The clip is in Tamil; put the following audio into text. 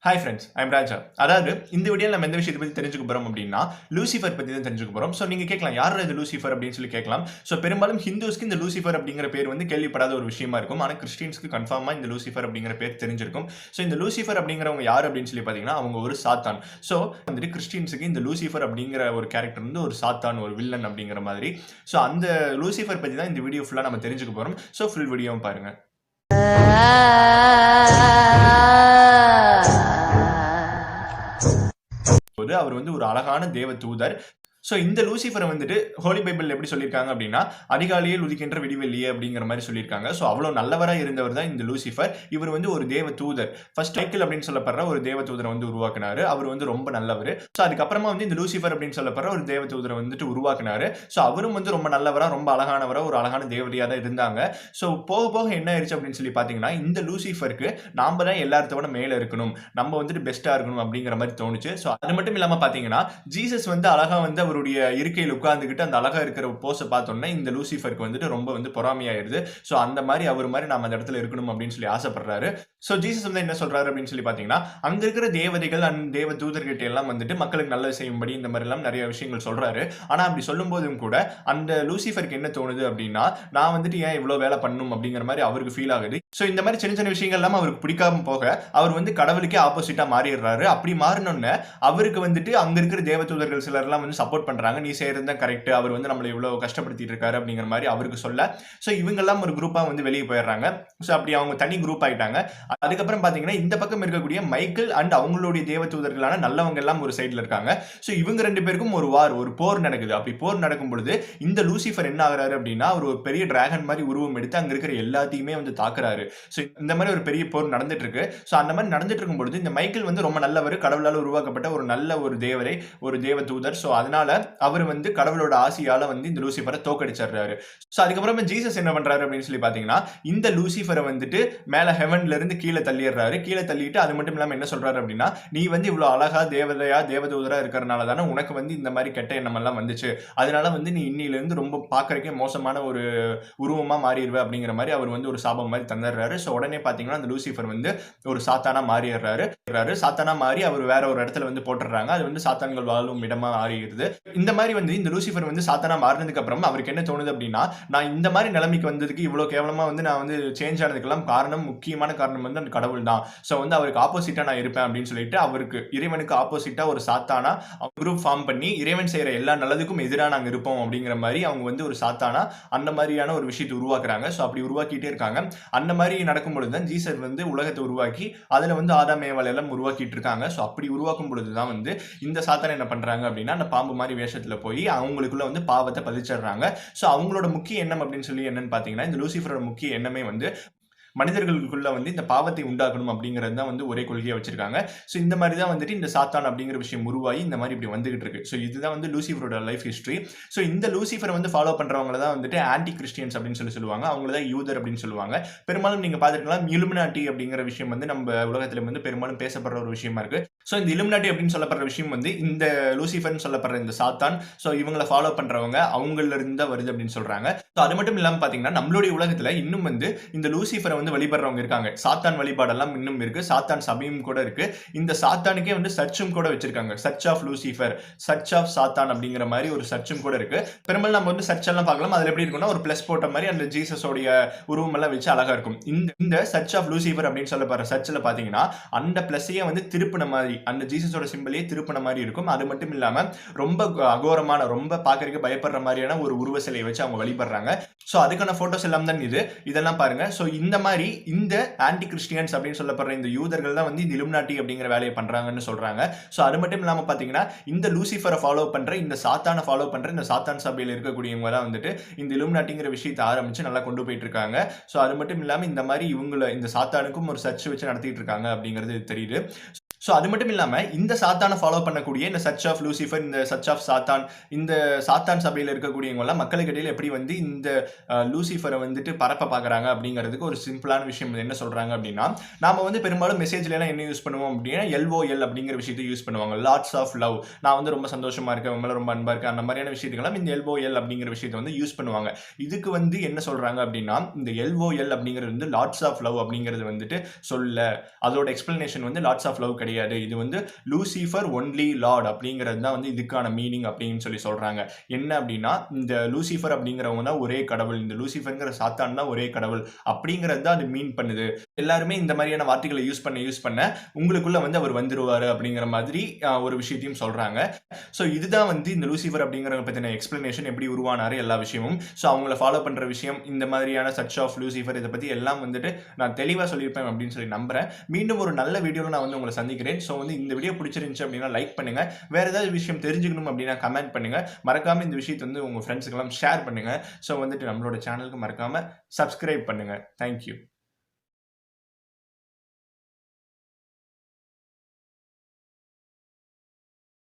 ஹாய் ஃப்ரெண்ட்ஸ், ஐம் ராஜா. அதாவது இந்த வீடியோவில் நம்ம எந்த விஷயத்தை பற்றி தெரிஞ்சுக்க போகிறோம் அப்படின்னா, லூசிஃபர் பற்றி தான் தெரிஞ்சுக்க போகிறோம். ஸோ நீங்கள் கேட்கலாம், யார் இது லூசிஃபர் அப்படின்னு சொல்லி கேட்கலாம். ஸோ பெரும்பாலும் ஹிந்துஸ்க்கு இந்த லூசிஃபர் அப்படிங்கிற பேர் வந்து கேள்விப்படாத ஒரு விஷயமா இருக்கும். ஆனால் கிறிஸ்டியன்ஸ்க்கு கன்ஃபார்மாக இந்த லூசிஃபர் அப்படிங்கிற பேர் தெரிஞ்சிருக்கும். ஸோ இந்த லூசிஃபர் அப்படிங்கிறவங்க யார் அப்படின்னு சொல்லி பார்த்தீங்கன்னா, அவங்க ஒரு சாத்தான். ஸோ வந்துட்டு கிறிஸ்டியன்ஸுக்கு இந்த லூசிஃபர் அப்படிங்கிற ஒரு கேரக்டர் வந்து ஒரு சாத்தான், ஒரு வில்லன் அப்படிங்கிற மாதிரி. ஸோ அந்த லூசிஃபர் பற்றி தான் இந்த வீடியோ ஃபுல்லாக நம்ம தெரிஞ்சுக்க போகிறோம். ஸோ ஃபுல் வீடியோவும் பாருங்கள். அவர் வந்து ஒரு அழகான தேவ தூதர். ஸோ இந்த லூசிஃபரை வந்துட்டு ஹோலி பைபிள் எப்படி சொல்லியிருக்காங்க அப்படின்னா, அதிகாலையில் உதிக்கின்ற விடிவெள்ளியே அப்படிங்கிற மாதிரி சொல்லியிருக்காங்க. ஸோ அவ்வளோ நல்லவராக இருந்தவர் தான் இந்த லூசிஃபர். இவர் வந்து ஒரு தேவ தூதர். ஃபர்ஸ்ட் மைக்கேல் அப்படின்னு சொல்லப்படுற ஒரு தேவ தூதரை வந்து உருவாக்குனாரு. அவர் வந்து ரொம்ப நல்லவர். ஸோ அதுக்கப்புறமா வந்து இந்த லூசிஃபர் அப்படின்னு சொல்லப்படுற ஒரு தேவ தூதரை வந்துட்டு உருவாக்குனாரு. ஸோ அவரும் வந்து ரொம்ப நல்லவராக, ரொம்ப அழகானவராக, ஒரு அழகான தேவதையாக தான் இருந்தாங்க. ஸோ போக போக என்ன ஆயிடுச்சு அப்படின்னு சொல்லி பார்த்தீங்கன்னா, இந்த லூசிஃபருக்கு நாம தான் எல்லாத்தோட மேலே இருக்கணும், நம்ம வந்துட்டு பெஸ்ட்டாக இருக்கணும் அப்படிங்கிற மாதிரி தோணுச்சு. ஸோ அது மட்டும் இல்லாமல் பார்த்தீங்கன்னா, ஜீசஸ் வந்து அழகாக வந்து அவருடைய இருக்கையில் உட்கார்ந்துகிட்டு அந்த அழகா இருக்கிற போஸை பார்த்தோம்னா இந்த லூசிஃபருக்கு வந்துட்டு ரொம்ப வந்து பொறாமையாயிருது. ஸோ அந்த மாதிரி அவர் மாதிரி நாம அந்த இடத்துல இருக்கணும் அப்படின்னு சொல்லி ஆசைப்படுறாரு. ஸோ ஜீசஸ் வந்து என்ன சொல்றாரு அப்படின்னு சொல்லி பார்த்தீங்கன்னா, அங்க இருக்கிற தேவதைகள் அண்ட் தேவ தூதர்கிட்ட எல்லாம் வந்துட்டு மக்களுக்கு நல்லது செய்யும்படி இந்த மாதிரி எல்லாம் நிறைய விஷயங்கள் சொல்றாரு. ஆனா அப்படி சொல்லும் போதும் கூட அந்த லூசிஃபருக்கு என்ன தோணுது அப்படின்னா, நான் வந்துட்டு ஏன் இவ்வளவு வேலை பண்ணணும் அப்படிங்கிற மாதிரி அவருக்கு ஃபீல் ஆகுது. ஸோ இந்த மாதிரி சின்ன சின்ன விஷயங்கள் எல்லாம் அவருக்கு பிடிக்காம போக அவர் வந்து கடவுளுக்கே ஆப்போசிட்டா மாறிடுறாரு. அப்படி மாறினோன்னு அவருக்கு வந்துட்டு அங்க இருக்கிற தேவ தூதர்கள் சிலர் எல்லாம் வந்து சப்போர்ட் பண்றாங்க. நீ செய்யறது தான் கரெக்ட், அவர் வந்து நம்மளை இவ்வளவு கஷ்டப்படுத்திட்டு இருக்காரு அப்படிங்கிற மாதிரி அவருக்கு சொல்ல, ஸோ இவங்க எல்லாம் ஒரு குரூப்பா வந்து வெளியே போயிடுறாங்க. ஸோ அப்படி அவங்க தனி குரூப் ஆயிட்டாங்க. அதுக்கப்புறம் பாத்தீங்கன்னா இந்த பக்கம் இருக்கக்கூடிய மைக்கேல் அண்ட் அவங்களுடைய தேவ தூதர்களான நல்லவங்க எல்லாம் ஒரு சைட்ல இருக்காங்க. ஸோ இவங்க ரெண்டு பேருக்கும் ஒரு வார், ஒரு போர் நடக்குது. அப்படி போர் நடக்கும் பொழுது இந்த லூசிஃபர் என்ன ஆகுறாரு அப்படின்னா, அவர் ஒரு பெரிய டிராகன் மாதிரி உருவம் எடுத்து அங்க இருக்கிற எல்லாத்தையுமே வந்து தாக்குறாரு. ஸோ இந்த மாதிரி ஒரு பெரிய போர் நடந்துட்டு இருக்கு. ஸோ அந்த மாதிரி நடந்துட்டு இருக்கும் பொழுது இந்த மைக்கேல் வந்து ரொம்ப நல்லவர், கடவுளால் உருவாக்கப்பட்ட ஒரு நல்ல ஒரு தேவரை, ஒரு தேவ தூதர். ஸோ அதனால அவர் வந்து கடவுளோட ஆசியால வந்து இந்த லூசிஃபரை தோக்கடிச்சிடுறாரு. ஸோ அதுக்கப்புறமா ஜீசஸ் என்ன பண்றாரு அப்படின்னு சொல்லி பாத்தீங்கன்னா, இந்த லூசிஃபரை வந்துட்டு மேல ஹெவன்ல இருந்து கீழே தள்ளிடுறாரு. கீழே தள்ளிட்டு அது மட்டும் இல்லாம என்ன சொல்றாரு அப்படின்னா, நீ வந்து இவ்வளவு அழகா தேவதையா தேவதூதரா இருக்கிறனால தானே உனக்கு வந்து இந்த மாதிரி கெட்ட எண்ணம் எல்லாம் வந்துச்சு. அதனால வந்து நீ இன்னில இருந்து ரொம்ப பாக்குறதுக்கே மோசமான ஒரு உருவமா மாறிடுவே அப்படிங்கிற மாதிரி அவர் வந்து ஒரு சாபம் மாதிரி தந்துடுறாரு. ஸோ உடனே பாத்தீங்கன்னா அந்த லூசிஃபர் வந்து ஒரு சாத்தானா மாறிடுறாரு. சாத்தானா மாறி அவர் வேற ஒரு இடத்துல வந்து போட்டுறாங்க. அது வந்து சாத்தான்கள் வாழும் இடமா மாறிடுது. இந்த மாதிரி வந்து இந்த லூசிஃபர் வந்து சாத்தானா மாறினதுக்கு அப்புறம் அவருக்கு என்ன தோணுது அப்படின்னா, நான் இந்த மாதிரி நிலைமைக்கு வந்ததுக்கு இவ்வளவு கேவலமா வந்து நான் வந்து சேஞ்ச் ஆனதுக்கெல்லாம் காரணம், முக்கியமான காரணம் வந்து அந்த கடவுள் தான். ஸோ வந்து அவருக்கு ஆப்போசிட்டா நான் இருப்பேன் அப்படின்னு சொல்லிட்டு அவருக்கு இறைவனுக்கு ஆப்போசிட்டா ஒரு சாத்தானா குரூப் ஃபார்ம் பண்ணி இறைவன் செய்யற எல்லா நல்லதுக்கும் எதிராக நாங்க இருப்போம் அப்படிங்கிற மாதிரி அவங்க வந்து ஒரு சாத்தானா அந்த மாதிரியான ஒரு விஷயத்தை உருவாக்குறாங்க. ஸோ அப்படி உருவாக்கிட்டே இருக்காங்க. அந்த மாதிரி நடக்கும் பொழுது தான் ஜீசஸ் வந்து உலகத்தை உருவாக்கி அதுல வந்து ஆதாம் ஏவாள் எல்லாம் உருவாக்கிட்டு இருக்காங்க. ஸோ அப்படி உருவாக்கும் பொழுதுதான் வந்து இந்த சாத்தான் என்ன பண்றாங்க அப்படின்னா, அந்த பாம்பு மாதிரி வேஷத்துல போய் அவங்களுக்குள்ள வந்து பாவத்தை பதிச்சிடுறாங்க. ஸோ அவங்களோட முக்கிய எண்ணம் அப்படின்னு சொல்லி என்னன்னு பாத்தீங்கன்னா, இந்த லூசிஃபரோட முக்கிய எண்ணமே வந்து மனிதர்களுக்குள்ள வந்து இந்த பாவத்தை உண்டாக்கணும் அப்படிங்கிறது தான் வந்து ஒரே கொள்கையா வச்சிருக்காங்க. ஸோ இந்த மாதிரி தான் வந்துட்டு இந்த சாத்தான் அப்படிங்கிற விஷயம் உருவாகி இந்த மாதிரி இப்படி வந்துகிட்டு இருக்கு. ஸோ இதுதான் வந்து லூசிஃபரோட லைஃப் ஹிஸ்டரி. ஸோ இந்த லூசிஃபரை வந்து ஃபாலோ பண்றவங்க தான் வந்துட்டு ஆன்டி கிறிஸ்டியன்ஸ் அப்படின்னு சொல்லி சொல்லுவாங்க. அவங்கள தான் யூதர் அப்படின்னு சொல்லுவாங்க. பெரும்பாலும் நீங்க பாத்துக்கலாம், இலுமினாட்டி அப்படிங்கிற விஷயம் வந்து நம்ம உலகத்துல வந்து பெரும்பாலும் பேசப்படுற ஒரு விஷயமா இருக்கு. ஸோ இந்த இலுமினாட்டி அப்படின்னு சொல்லப்படுற விஷயம் வந்து இந்த லூசிஃபர்னு சொல்லப்படுற இந்த சாத்தான், ஸோ இவங்களை ஃபாலோ பண்றவங்க அவங்கள இருந்து தான் வருது அப்படின்னு சொல்றாங்க. ஸோ அது மட்டும் இல்லாம பாத்தீங்கன்னா, நம்மளுடைய உலகத்துல இன்னும் வந்து இந்த லூசிஃபரை வந்து வழிபடுறவங்க இருக்காங்க. சாத்தான் வழிபாடெல்லாம் இன்னும் இருக்கு. சாத்தான் சபையும் கூட இருக்கு. இந்த சாத்தானுக்கே வந்து சர்ச்சும் கூட வச்சிருக்காங்க. Church of Lucifer, church of சாத்தான் அப்படிங்கிற மாதிரி ஒரு சர்ச்சும் கூட இருக்கு. பெரும்பாலும் நம்ம வந்து சர்ச் எல்லாம் பார்க்கலாம். அதுல எப்படி இருக்கும்னா, ஒரு பிளஸ் போட்ட மாதிரி அந்த ஜீசஸோடைய உருவம் எல்லாம் வச்சு அழகா இருக்கும். இந்த சர்ச் ஆஃப் லூசிஃபர் அப்படின்னு சொல்லப்படுற சர்ச்சில் பாத்தீங்கன்னா, அந்த பிளஸையே வந்து திருப்பின மாதிரி, அந்த ஜீசஸோட சிம்பிளையே திருப்பின மாதிரி இருக்கும். அது மட்டும் இல்லாம ரொம்ப அகோரமான, ரொம்ப பாக்குறதுக்கு பயப்படுற மாதிரியான ஒரு உருவ சிலையை வச்சு அவங்க வழிபடுறாங்க. ஸோ அதுக்கான போட்டோஸ் எல்லாம் தான் இதெல்லாம் பாருங்க. ஸோ இந்த மாதிரி இந்த ஆன்டி கிறிஸ்டியன்ஸ் அப்படின்னு சொல்லப்படுற இந்த யூதர்கள் தான் வந்து இந்த இலுமினாட்டி அப்படிங்கிற வேலையை பண்றாங்கன்னு சொல்றாங்க. ஸோ அது மட்டும் இல்லாம பாத்தீங்கன்னா, இந்த லூசிஃபரை ஃபாலோ பண்ற, இந்த சாத்தானை ஃபாலோ பண்ற இந்த சாத்தான் சபையில் இருக்கக்கூடியவங்க தான் வந்துட்டு இந்த இலுமினாட்டிங்கிற விஷயத்தை ஆரம்பிச்சு நல்லா கொண்டு போயிட்டு இருக்காங்க. ஸோ அது மட்டும் இல்லாம இந்த மாதிரி இவங்களை இந்த சாத்தானுக்கும் ஒரு சர்ச் வச்சு நடத்திட்டு இருக்காங்க அப்படிங்கிறது தெரியுது. ஸோ அது மட்டும் இல்லாம இந்த சாத்தானை ஃபாலோ பண்ணக்கூடிய இந்த சர்ச் ஆஃப் லூசிஃபர், இந்த சர்ச் ஆஃப் சாத்தான், இந்த சாத்தான் சபையில் இருக்கக்கூடியவங்க எல்லாம் மக்களுக்கு இடையில எப்படி வந்து இந்த லூசிஃபரை வந்துட்டு பரப்ப பாக்குறாங்க அப்படிங்கிறதுக்கு ஒரு சிம்பிளான விஷயம் என்ன சொல்றாங்க அப்படின்னா, நாம வந்து பெரும்பாலும் மெசேஜ்ல எல்லாம் என்ன யூஸ் பண்ணுவோம் அப்படின்னா, LOL அப்படிங்கிற விஷயத்தை யூஸ் பண்ணுவாங்க. லாட்ஸ் ஆஃப் லவ், நான் வந்து ரொம்ப சந்தோஷமா இருக்கேன், உங்களை ரொம்ப அன்பா இருக்கேன், அந்த மாதிரியான விஷயத்துக்கெல்லாம் இந்த LOL அப்படிங்கிற விஷயத்தை வந்து யூஸ் பண்ணுவாங்க. இதுக்கு வந்து என்ன சொல்றாங்க அப்படின்னா, இந்த LOL அப்படிங்கிறது வந்து லாட்ஸ் ஆஃப் லவ் அப்படிங்கிறது வந்துட்டு சொல்ல, அதோட எக்ஸ்பிளனேஷன் வந்து லாட்ஸ் ஆஃப் லவ் கிடையாது. கிடையாது. இது வந்து லூசிஃபர் ஒன்லி லார்ட் அப்படிங்கிறது தான் வந்து இதுக்கான மீனிங் அப்படின்னு சொல்றாங்க. என்ன அப்படின்னா, இந்த லூசிஃபர் அப்படிங்கிறவங்க தான் ஒரே கடவுள். இந்த லூசிஃபர்ங்கிற சாத்தான் தான் ஒரே கடவுள் அப்படிங்கிறது தான் அது மீன் பண்ணுது. எல்லாருமே இந்த மாதிரியான வார்த்தைகளை யூஸ் பண்ண உங்களுக்குள்ள வந்து அவர் வந்துருவாரு அப்படிங்கிற மாதிரி ஒரு விஷயத்தையும் சொல்றாங்க. ஸோ இதுதான் வந்து இந்த லூசிஃபர் அப்படிங்கிறவங்க பத்தின எக்ஸ்பிளனேஷன், எப்படி உருவானாரு எல்லா விஷயமும். ஸோ அவங்கள ஃபாலோ பண்ற விஷயம், இந்த மாதிரியான சர்ச் ஆஃப் லூசிஃபர், இதை பத்தி எல்லாம் வந்துட்டு நான் தெளிவா சொல்லியிருப்பேன் அப்படின்னு சொல்லி நம்புறேன். மீண்டும் ஒரு நல்ல வீடியோல நான் வந்து உங்களை சந்திக்கிறேன். ஸோ வந்து இந்த வீடியோ பிடிச்சிருந்துச்சு அப்படின்னா லைக் பண்ணுங்க. வேற ஏதாவது விஷயம் தெரிஞ்சுக்கணும் அப்படின்னா கமெண்ட் பண்ணுங்க. மறக்காம இந்த விஷயத்தை வந்து உங்க ஃப்ரெண்ட்ஸுக்கெல்லாம் ஷேர் பண்ணுங்க. ஸோ வந்துட்டு நம்மளோட சேனலுக்கு மறக்காம சப்ஸ்கிரைப் பண்ணுங்க. தேங்க்யூ.